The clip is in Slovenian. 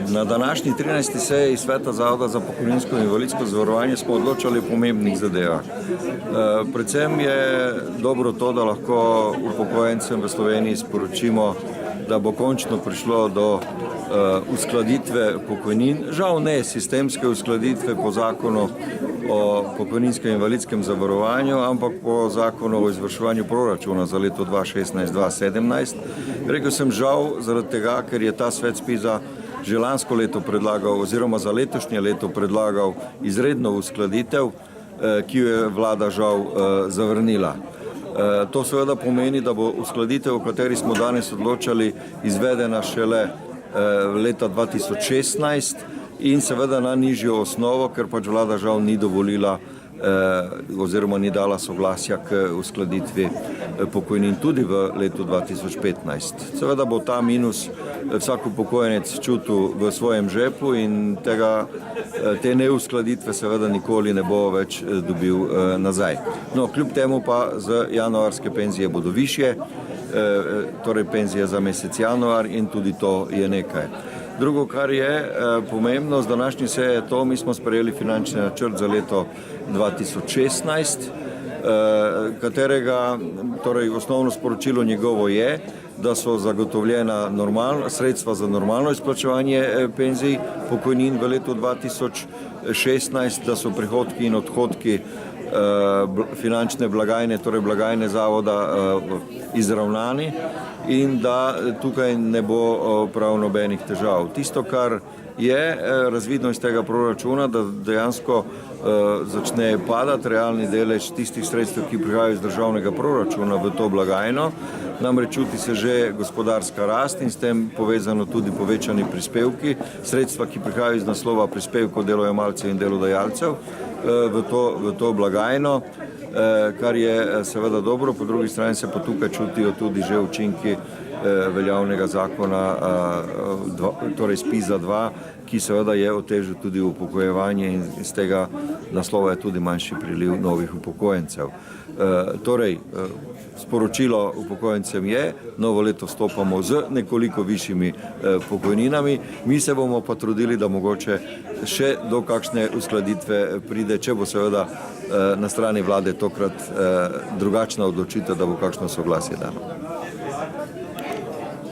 Na današnji 13. seji Sveta Zavoda za pokojninsko in invalidsko zavarovanje smo odločali o pomembnih zadevah. Predvsem je dobro to, da lahko upokojencem v Sloveniji sporočimo, da bo končno prišlo do uskladitve pokojnin. Žal ne sistemske uskladitve po zakonu o pokojninskem in invalidskem zavarovanju, ampak po zakonu o izvrševanju proračuna za leto 2016-2017. Rekel sem žal zaradi tega, ker je ta svet ZPIZ-a že lansko leto predlagal oziroma za letošnje leto predlagal izredno uskladitev, ki jo je vlada žal zavrnila. To seveda pomeni, da bo uskladitev, o kateri smo danes odločali, izvedena šele leta 2016 in seveda na nižjo osnovo, ker pač vlada žal ni dovolila oziroma ni dala soglasja k uskladitvi pokojnin tudi v letu 2015. Seveda bo ta minus vsak upokojenec čutil v svojem žepu in te neuskladitve seveda nikoli ne bo več dobil nazaj. No, kljub temu pa z januarske penzije bodo višje, torej penzije za mesec januar in tudi to je nekaj. Drugo, kar je pomembno z današnje seje, je to, mi smo sprejeli finančni načrt za leto 2016, katerega, torej osnovno sporočilo njegovo je, da so zagotovljena sredstva za normalno izplačevanje penzij, pokojnin v letu 2016, da so prihodki in odhodki finančne blagajne, torej blagajne zavoda izravnani in da tukaj ne bo prav nobenih težav. Tisto, kar je razvidno iz tega proračuna, da dejansko začne padati realni delež tistih sredstev, ki prihajajo iz državnega proračuna v to blagajno. Namreč čuti se že gospodarska rast in s tem povezano tudi povečani prispevki, sredstva, ki prihajajo iz naslova prispevkov delojemalcev in delodajalcev v to blagajno, kar je seveda dobro, po drugi strani se pa tukaj čutijo tudi že učinki veljavnega zakona, torej ZPIZ-2, ki seveda je otežil tudi upokojevanje in iz tega naslova je tudi manjši priliv novih upokojencev. Torej, sporočilo upokojencem je, novo leto vstopamo z nekoliko višjimi pokojninami, mi se bomo pa trudili, da mogoče še do kakšne uskladitve pride, če bo seveda na strani vlade tokrat drugačna odločitev, da bo kakšno soglasje dano.